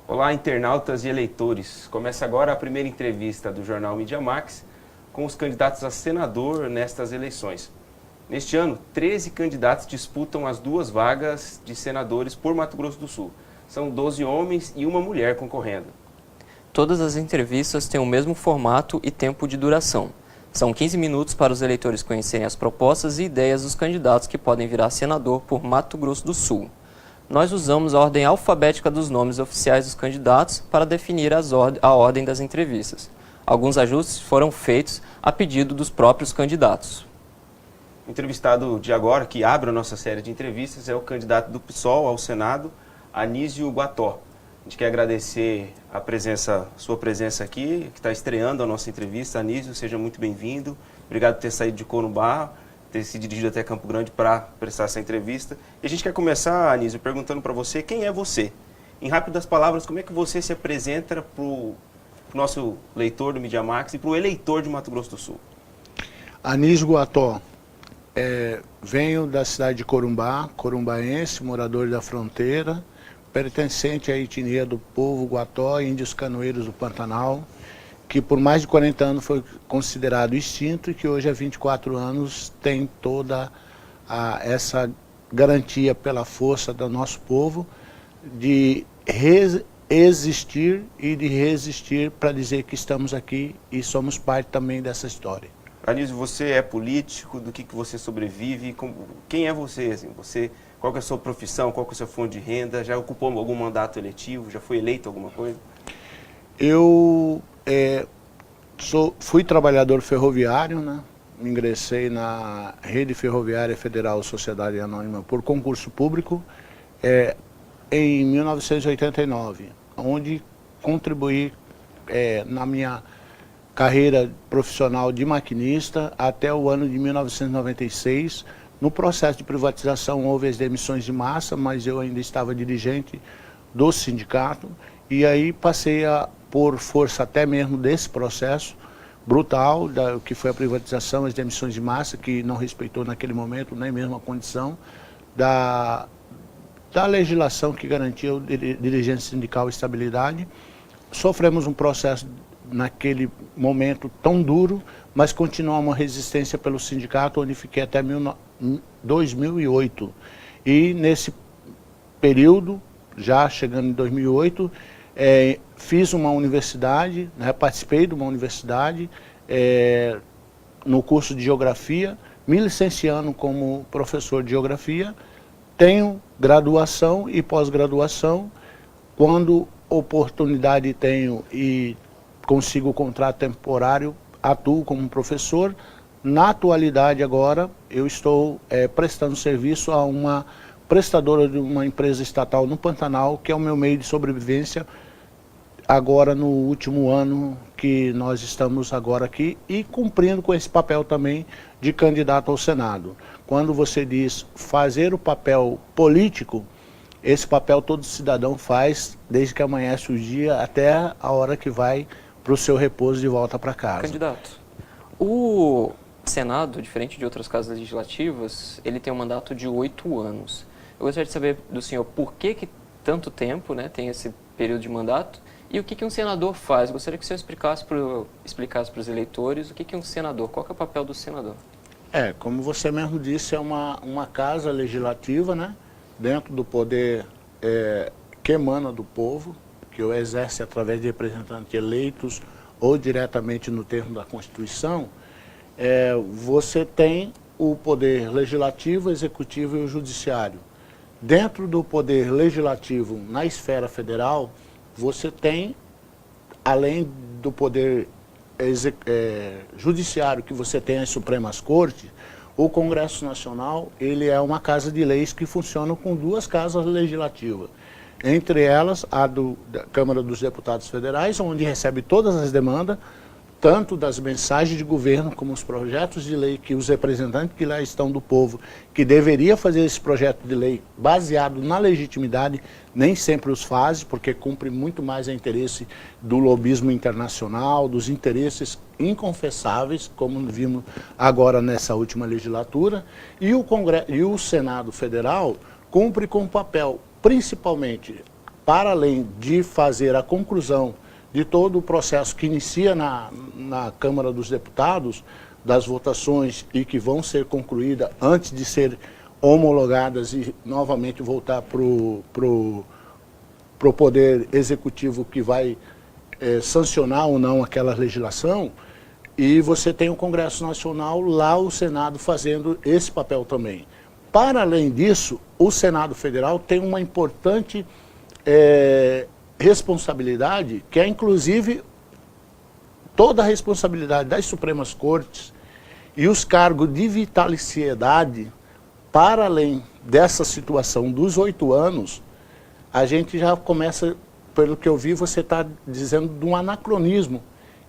Olá, internautas e eleitores. Começa agora a primeira entrevista do jornal Mídia Max com os candidatos a senador nestas eleições. Neste ano, 13 candidatos disputam as 2 vagas de senadores por Mato Grosso do Sul. São 12 homens e uma mulher concorrendo. Todas as entrevistas têm o mesmo formato e tempo de duração. São 15 minutos para os eleitores conhecerem as propostas e ideias dos candidatos que podem virar senador por Mato Grosso do Sul. Nós usamos a ordem alfabética dos nomes oficiais dos candidatos para definir a ordem das entrevistas. Alguns ajustes foram feitos a pedido dos próprios candidatos. O entrevistado de agora, que abre a nossa série de entrevistas, é o candidato do PSOL ao Senado, Anísio Guató. A gente quer agradecer sua presença aqui, que está estreando a nossa entrevista. Anísio, seja muito bem-vindo. Obrigado por ter saído de Corumbá, ter se dirigido até Campo Grande para prestar essa entrevista. E a gente quer começar, Anísio, perguntando para você quem é você. Em rápidas palavras, como é que você se apresenta para o nosso leitor do Mídia Max e para o eleitor de Mato Grosso do Sul? Anísio Guató, venho da cidade de Corumbá, corumbaense, morador da fronteira, pertencente à etnia do povo Guató, índios canoeiros do Pantanal, que por mais de 40 anos foi considerado extinto e que hoje há 24 anos tem toda essa garantia pela força do nosso povo de existir e de resistir para dizer que estamos aqui e somos parte também dessa história. Anísio, você é político, do que você sobrevive? Quem é você? Assim, qual que é a sua profissão, qual que é a sua fonte de renda? Já ocupou algum mandato eletivo? Já foi eleito alguma coisa? Eu fui trabalhador ferroviário, né? Ingressei na Rede Ferroviária Federal Sociedade Anônima por concurso público em 1989, onde contribuí na minha carreira profissional de maquinista até o ano de 1996. No processo de privatização houve as demissões de massa, mas eu ainda estava dirigente do sindicato e aí passei por força até mesmo desse processo brutal, que foi a privatização, as demissões de massa, que não respeitou naquele momento nem mesmo a condição da legislação que garantia o dirigente sindical estabilidade. Sofremos um processo naquele momento tão duro, mas continuamos uma resistência pelo sindicato, onde fiquei até 2008. E nesse período, já chegando em 2008, fiz uma universidade, né, participei de uma universidade no curso de Geografia, me licenciando como professor de Geografia, tenho graduação e pós-graduação. Quando oportunidade tenho e consigo o contrato temporário, atuo como professor. Na atualidade agora, eu estou prestando serviço a uma prestadora de uma empresa estatal no Pantanal, que é o meu meio de sobrevivência, agora no último ano que nós estamos agora aqui, e cumprindo com esse papel também de candidato ao Senado. Quando você diz fazer o papel político, esse papel todo cidadão faz, desde que amanhece o dia até a hora que vai para o seu repouso de volta para casa. Candidato, o Senado, diferente de outras casas legislativas, ele tem um mandato de 8 anos. Eu gostaria de saber do senhor por que tanto tempo, né, tem esse período de mandato e o que um senador faz. Eu gostaria que o senhor explicasse para os eleitores o que um senador, qual que é o papel do senador. Como você mesmo disse, é uma casa legislativa, né, dentro do poder que emana do povo, que o exerce através de representantes eleitos ou diretamente no termo da Constituição. Você tem o poder legislativo, executivo e o judiciário. Dentro do poder legislativo, na esfera federal, você tem, além do poder judiciário, que você tem as Supremas Cortes, o Congresso Nacional, ele é uma casa de leis que funciona com 2 casas legislativas. Entre elas, a da Câmara dos Deputados Federais, onde recebe todas as demandas, tanto das mensagens de governo como os projetos de lei que os representantes que lá estão do povo, que deveria fazer esse projeto de lei baseado na legitimidade, nem sempre os faz, porque cumpre muito mais a interesse do lobismo internacional, dos interesses inconfessáveis, como vimos agora nessa última legislatura, e o Senado Federal cumpre com o papel, principalmente, para além de fazer a conclusão de todo o processo que inicia na Câmara dos Deputados, das votações e que vão ser concluídas antes de ser homologadas e novamente voltar para o Poder Executivo que vai sancionar ou não aquela legislação, e você tem o Congresso Nacional, lá o Senado fazendo esse papel também. Para além disso, o Senado Federal tem uma importante responsabilidade, que é inclusive toda a responsabilidade das Supremas Cortes e os cargos de vitaliciedade, para além dessa situação dos 8 anos, a gente já começa, pelo que eu vi, você está dizendo de um anacronismo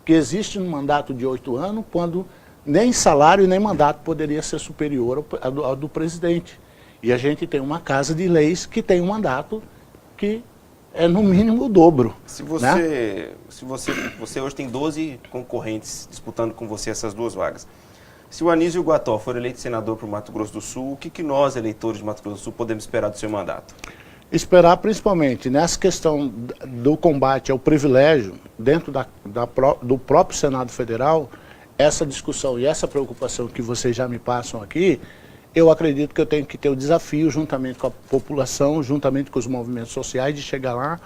que existe no mandato de 8 anos, quando nem salário nem mandato poderia ser superior ao do presidente. E a gente tem uma casa de leis que tem um mandato que é no mínimo o dobro. Você hoje tem 12 concorrentes disputando com você essas 2 vagas. Se o Anísio Guató for eleito senador para o Mato Grosso do Sul, o que nós, eleitores de Mato Grosso do Sul, podemos esperar do seu mandato? Esperar principalmente nessa questão do combate ao privilégio, dentro do próprio Senado Federal, essa discussão e essa preocupação que vocês já me passam aqui, eu acredito que eu tenho que ter o desafio, juntamente com a população, juntamente com os movimentos sociais, de chegar lá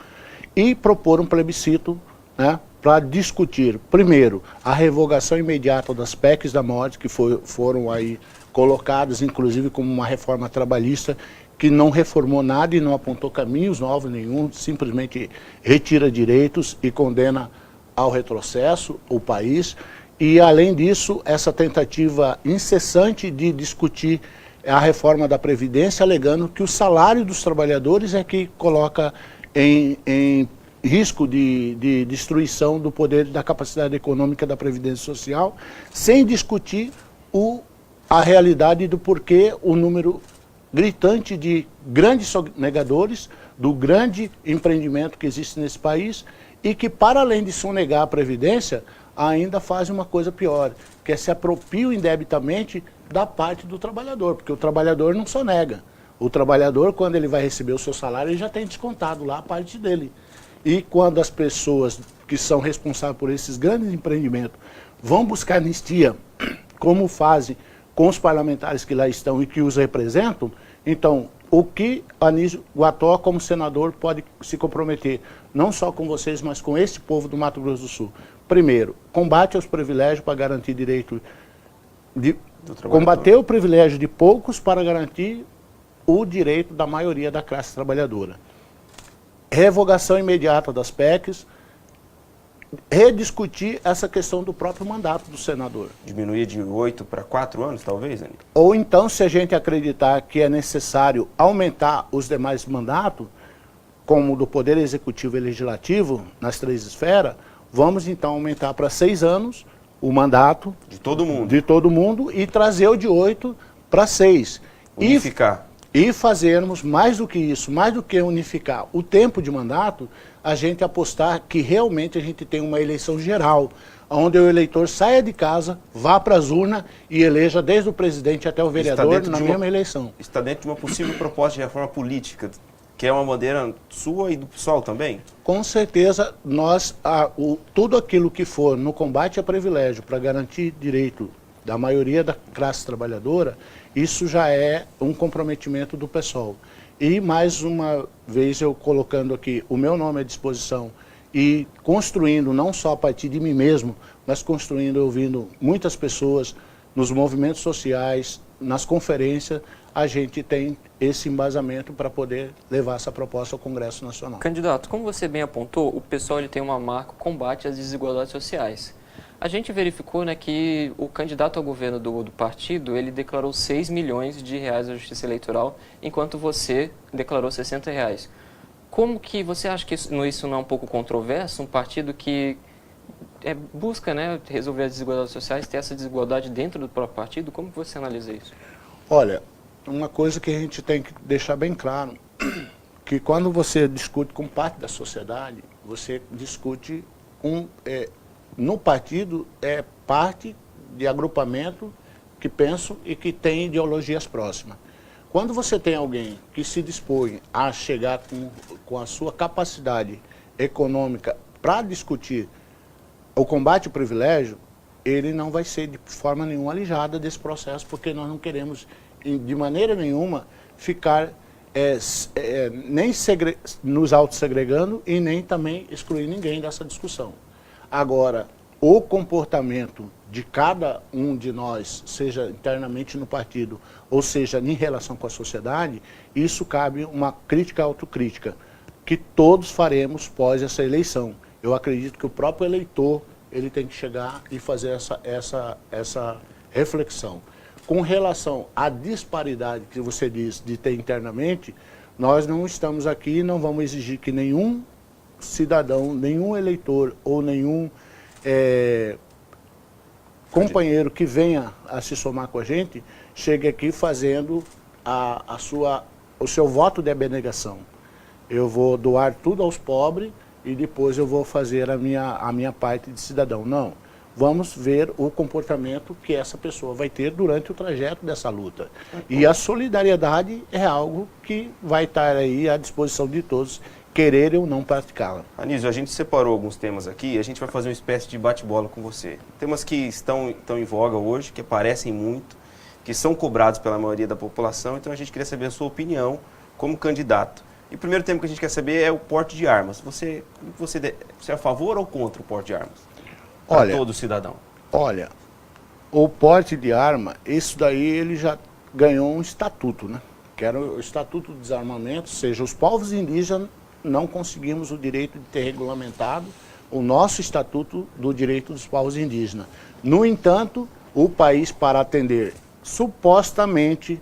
e propor um plebiscito, né, para discutir, primeiro, a revogação imediata das PECs da morte, que foram aí colocadas, inclusive, como uma reforma trabalhista, que não reformou nada e não apontou caminhos novos nenhum, simplesmente retira direitos e condena ao retrocesso o país. E, além disso, essa tentativa incessante de discutir a reforma da Previdência, alegando que o salário dos trabalhadores é que coloca em risco de destruição do poder, da capacidade econômica da Previdência Social, sem discutir a realidade do porquê o número gritante de grandes sonegadores, do grande empreendimento que existe nesse país, e que, para além de sonegar a Previdência, ainda fazem uma coisa pior, que é se apropriam indebitamente da parte do trabalhador, porque o trabalhador não sonega. O trabalhador, quando ele vai receber o seu salário, ele já tem descontado lá a parte dele. E quando as pessoas que são responsáveis por esses grandes empreendimentos vão buscar anistia, como fazem com os parlamentares que lá estão e que os representam, então, o que Anísio Guató, como senador, pode se comprometer, não só com vocês, mas com esse povo do Mato Grosso do Sul? Primeiro, combate aos privilégios para garantir direito de... Combater o privilégio de poucos para garantir o direito da maioria da classe trabalhadora. Revogação imediata das PECs, rediscutir essa questão do próprio mandato do senador. Diminuir de 8 para 4 anos, talvez, Anísio? Ou então, se a gente acreditar que é necessário aumentar os demais mandatos, como do Poder Executivo e Legislativo, nas 3 esferas, vamos então aumentar para 6 anos o mandato de todo mundo. De todo mundo e trazer o de 8 para 6. Unificar. E fazermos mais do que isso, mais do que unificar o tempo de mandato, a gente apostar que realmente a gente tem uma eleição geral, onde o eleitor saia de casa, vá para as urnas e eleja desde o presidente até o vereador na mesma eleição. Está dentro de uma possível proposta de reforma política, que é uma bandeira sua e do PSOL também? Com certeza, tudo aquilo que for no combate a privilégio para garantir direito da maioria da classe trabalhadora, isso já é um comprometimento do PSOL. E mais uma vez eu colocando aqui o meu nome à disposição e construindo, não só a partir de mim mesmo, mas construindo, ouvindo muitas pessoas nos movimentos sociais, nas conferências, a gente tem esse embasamento para poder levar essa proposta ao Congresso Nacional. Candidato, como você bem apontou, o PSOL ele tem uma marca, combate às desigualdades sociais. A gente verificou, né, que o candidato ao governo do partido, ele declarou 6 milhões de reais à Justiça Eleitoral, enquanto você declarou 60 reais. Como que você acha que isso não é um pouco controverso? Um partido que busca, né, resolver as desigualdades sociais, ter essa desigualdade dentro do próprio partido? Como você analisa isso? Olha, uma coisa que a gente tem que deixar bem claro, que quando você discute com parte da sociedade, você discute no partido é parte de agrupamento que pensam e que tem ideologias próximas. Quando você tem alguém que se dispõe a chegar com a sua capacidade econômica para discutir o combate ao privilégio, ele não vai ser de forma nenhuma alijado desse processo, porque nós não queremos, de maneira nenhuma, ficar nem nos autossegregando e nem também excluir ninguém dessa discussão. Agora, o comportamento de cada um de nós, seja internamente no partido, ou seja, em relação com a sociedade, isso cabe uma crítica autocrítica, que todos faremos pós essa eleição. Eu acredito que o próprio eleitor ele tem que chegar e fazer essa reflexão. Com relação à disparidade que você diz de ter internamente, nós não estamos aqui e não vamos exigir que nenhum cidadão, nenhum eleitor ou nenhum companheiro que venha a se somar com a gente, chegue aqui fazendo o seu voto de abnegação. Eu vou doar tudo aos pobres e depois eu vou fazer a minha parte de cidadão. Não. Vamos ver o comportamento que essa pessoa vai ter durante o trajeto dessa luta. E a solidariedade é algo que vai estar aí à disposição de todos, quererem ou não praticá-la. Anísio, a gente separou alguns temas aqui e a gente vai fazer uma espécie de bate-bola com você. Temas que estão em voga hoje, que aparecem muito, que são cobrados pela maioria da população, então a gente queria saber a sua opinião como candidato. E o primeiro tema que a gente quer saber é o porte de armas. Você é a favor ou contra o porte de armas? Para todo cidadão. Olha, o porte de arma, isso daí ele já ganhou um estatuto, né? Que era o Estatuto do Desarmamento, ou seja, os povos indígenas não conseguimos o direito de ter regulamentado o nosso Estatuto do Direito dos Povos Indígenas. No entanto, o país, para atender supostamente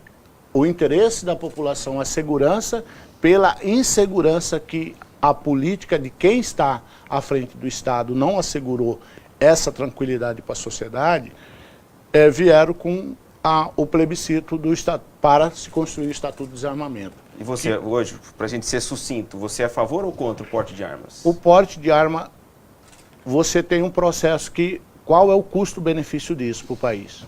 o interesse da população, a segurança, pela insegurança que a política de quem está à frente do Estado não assegurou essa tranquilidade para a sociedade, vieram com o plebiscito para se construir o Estatuto do Desarmamento. E você, hoje, para a gente ser sucinto, você é a favor ou contra o porte de armas? O porte de arma, você tem um processo qual é o custo-benefício disso para o país?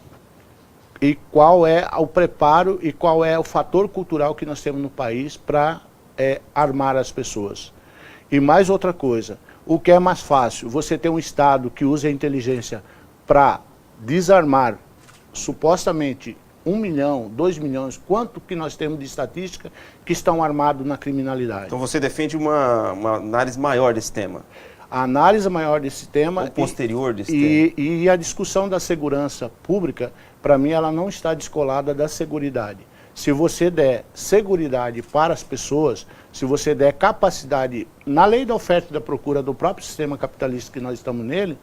E qual é o preparo e qual é o fator cultural que nós temos no país para armar as pessoas? E mais outra coisa, o que é mais fácil? Você ter um Estado que usa a inteligência para desarmar supostamente 1 milhão, 2 milhões, quanto que nós temos de estatística que estão armados na criminalidade. Então você defende uma análise maior desse tema? A análise maior desse tema... Ou posterior desse tema? E a discussão da segurança pública, para mim, ela não está descolada da seguridade. Se você der seguridade para as pessoas, se você der capacidade, na lei da oferta e da procura do próprio sistema capitalista que nós estamos nele,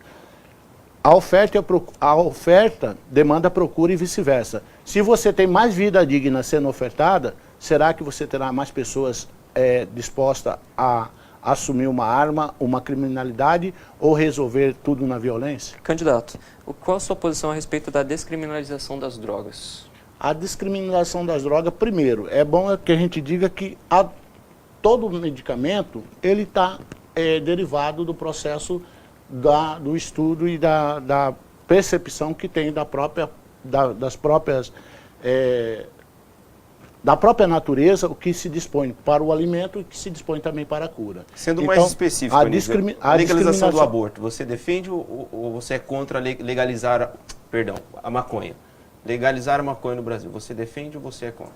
a oferta demanda a procura e vice-versa. Se você tem mais vida digna sendo ofertada, será que você terá mais pessoas dispostas a assumir uma arma, uma criminalidade ou resolver tudo na violência? Candidato, qual a sua posição a respeito da descriminalização das drogas? A descriminalização das drogas, primeiro, é bom que a gente diga que todo medicamento ele está derivado do processo do estudo e da percepção que tem da própria natureza, o que se dispõe para o alimento e que se dispõe também para a cura. Sendo mais específico, a legalização do aborto, você defende ou você é contra legalizar, a maconha? Legalizar a maconha no Brasil, você defende ou você é contra?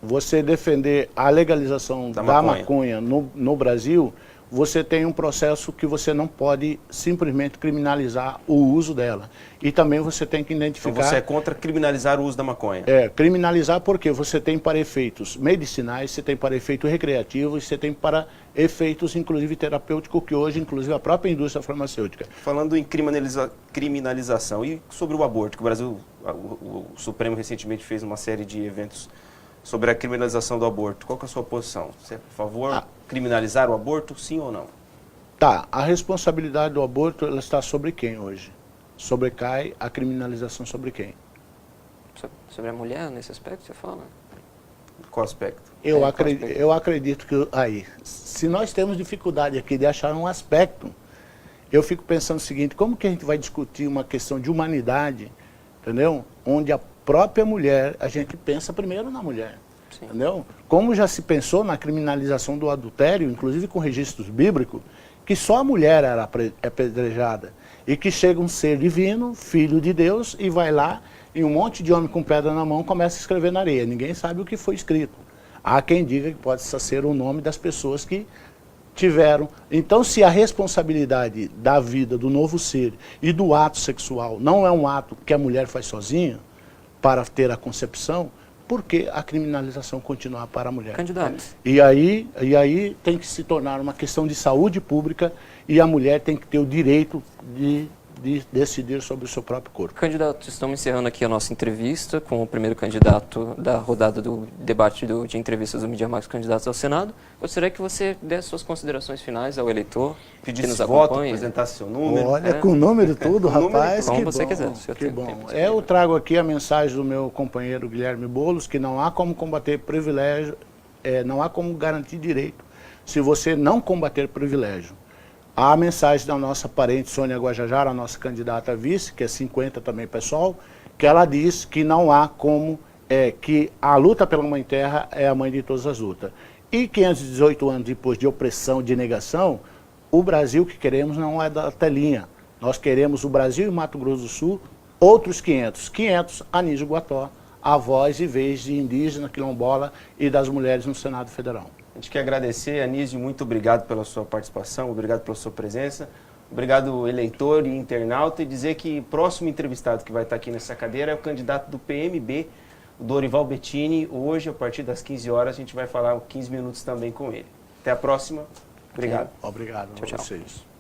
Você defender a legalização da maconha no Brasil, você tem um processo que você não pode simplesmente criminalizar o uso dela. E também você tem que identificar... Então você é contra criminalizar o uso da maconha? Criminalizar porque você tem para efeitos medicinais, você tem para efeitos recreativos, você tem para efeitos, inclusive, terapêuticos, que hoje, inclusive, a própria indústria farmacêutica. Falando em criminalização, e sobre o aborto, que o Brasil, o Supremo recentemente fez uma série de eventos sobre a criminalização do aborto. Qual que é a sua posição? Você é a favor de criminalizar o aborto, sim ou não? Tá, a responsabilidade do aborto ela está sobre quem hoje? Sobrecai a criminalização sobre quem? Sobre a mulher, nesse aspecto, você fala? Qual aspecto? Eu acredito que se nós temos dificuldade aqui de achar um aspecto, eu fico pensando o seguinte, como que a gente vai discutir uma questão de humanidade, entendeu? Onde própria mulher, a gente pensa primeiro na mulher. Sim. Entendeu? Como já se pensou na criminalização do adultério, inclusive com registros bíblicos, que só a mulher era apedrejada. E que chega um ser divino, filho de Deus, e vai lá, e um monte de homem com pedra na mão começa a escrever na areia. Ninguém sabe o que foi escrito. Há quem diga que pode ser o nome das pessoas que tiveram. Então, se a responsabilidade da vida do novo ser e do ato sexual não é um ato que a mulher faz sozinha para ter a concepção, por que a criminalização continuar para a mulher? Candidato. E aí tem que se tornar uma questão de saúde pública e a mulher tem que ter o direito de decidir sobre o seu próprio corpo. Candidato, estamos encerrando aqui a nossa entrevista com o primeiro candidato da rodada do debate de entrevistas do Mídia Max Candidatos ao Senado. Gostaria que você desse suas considerações finais ao eleitor, pedir nos voto, acompanha. apresentasse seu número. Olha, com o número e tudo, rapaz, como que você bom, quiser, que bom. Eu trago aqui a mensagem do meu companheiro Guilherme Boulos, que não há como combater privilégio, não há como garantir direito se você não combater privilégio. A mensagem da nossa parente Sônia Guajajara, a nossa candidata a vice, que é 50 também, pessoal, que ela diz que não há como, que a luta pela Mãe Terra é a mãe de todas as lutas. E 518 anos depois de opressão, de negação, o Brasil que queremos não é da telinha. Nós queremos o Brasil e Mato Grosso do Sul, outros 500. 500, Anísio Guató, a voz e vez de indígena, quilombola e das mulheres no Senado Federal. A gente quer agradecer, Anísio, muito obrigado pela sua participação, obrigado pela sua presença, obrigado eleitor e internauta, e dizer que o próximo entrevistado que vai estar aqui nessa cadeira é o candidato do PMB, o Dorival Bettini. Hoje, a partir das 15 horas, a gente vai falar 15 minutos também com ele. Até a próxima. Obrigado. Obrigado tchau, a vocês.